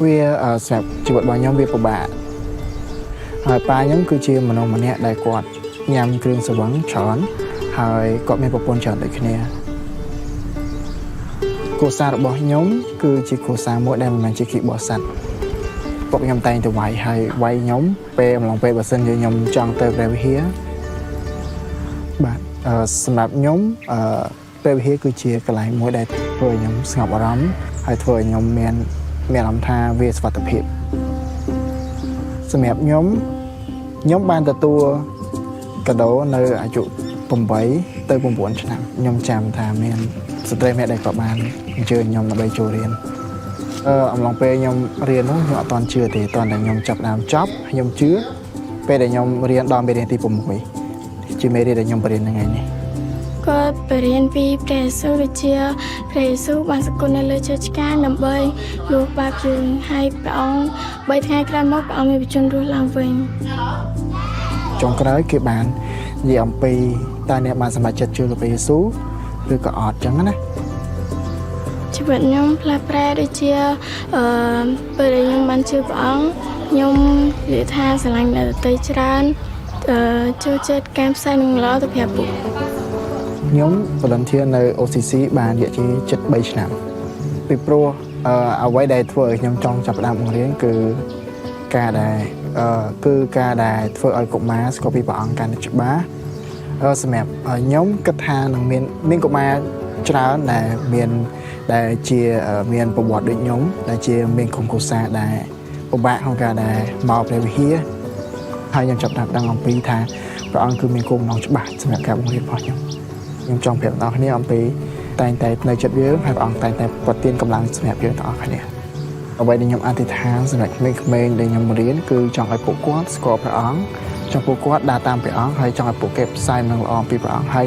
វាសម្រាប់ជីវិតរបស់ខ្ញុំវាពិបាកហើយប៉ាខ្ញុំគឺជាមនុស្សម្នាក់ដែលគាត់ញ៉ាំគ្រឿងស្រវឹងច្រើនហើយគាត់មានប្រពន្ធច្រើនដូចគ្នាគ្រួសាររបស់ខ្ញុំគឺជាគ្រួសារមួយដែលមិនមែនជាគីបោះសัตว์ពួកខ្ញុំតែងតែវាយហើយវាយខ្ញុំពេលអំឡុងពេលបើសិនជាខ្ញុំចង់ទៅព្រះវិហារបាទសម្រាប់ខ្ញុំព្រះវិហារគឺជាកន្លែងមួយដែលធ្វើឲ្យខ្ញុំស្ងប់អារម្មណ៍ហើយធ្វើឲ្យខ្ញុំមានអារម្មណ៍ថាវាសុវត្ថិភាពសម្រាប់ខ្ញុំបានទទួលកាដូនៅអាយុ8ទៅ9ឆ្នាំខ្ញុំចាំថាមានស្ត្រីម្នាក់ដែលក៏បានអញ្ជើញខ្ញុំដើម្បីចូលរៀនអំឡុងពេលខ្ញុំរៀននោះខ្ញុំអត់ទាន់ជឿទេតោះតែខ្ញុំចាប់ដើមចប់ខ្ញុំជឿពេលដែលខ្ញុំរៀនដល់មេរៀនទី6ជាមេរៀនដែលខ្ញុំបរៀនថ្ងៃនេះគាត់បរៀនពីព្រះយេស៊ូវដូចជាព្រះយេស៊ូវបានសគត់នៅលើឈើឆ្កាងដើម្បីលួសបាបយើងហើយព្រះអង្គ3ថ្ងៃក្រោយមកព្រះអង្គមានបញ្ជូនរស់ឡើងវិញចុងក្រោយគេបាននិយាយអំពីតើអ្នកបានសម្រេចចិត្តជឿលើព្រះយេស៊ូវឬក៏អត់ចឹងណាជីវិតខ្ញុំផ្លាស់ប្រែដូចជាពេលដែលខ្ញុំបានជឿព្រះអង្គខ្ញុំនិយាយថាស្រឡាញ់អ្នកដទៃច្រើនចូលចិត្តការផ្សាយនឹងល្អទៅប្រាប់ពួកខ្ញុំvolunteer នៅ OCC បានរយៈជិត3ឆ្នាំពីព្រោះអ្វីដែលធ្វើឲ្យខ្ញុំចង់ចាប់ផ្ដើមបង្រៀនគឺការដែលធ្វើឲ្យកុមារស្គាល់ពីព្រះអង្គកាន់តែច្បាស់សម្រាប់ខ្ញុំគិតថានឹងមានកុមារច្រើនដែលជាមានប្រវត្តិដូចខ្ញុំដែលជាមានក្រុមគ្រួសារដែលពិបាកក្នុងការដែលមកព្រះវិហារហើយខ្ញុំចាប់ដាក់ដឹងអំពីថាព្រះអង្គគឺមានគោលបំណងច្បាស់សម្រាប់ការបង្រៀនរបស់ខ្ញុំចង់ប្រាប់អ្នកគ្នាអំពីតែងតែនៅចិត្តយើងហើយព្រះអង្គតែងតែប្រទានកម្លាំងសម្រាប់យើងទាំងអស់គ្នាអ្វីដែលខ្ញុំអធិដ្ឋានសម្រាប់ក្មេងៗដែលខ្ញុំរៀនគឺចង់ឲ្យពួកគាត់ស្គាល់ព្រះអង្គចង់ពួកគាត់ដើរតាមព្រះអង្គហើយចង់ឲ្យពួកគេផ្សាយនឹងល្អពីព្រះអង្គហើយ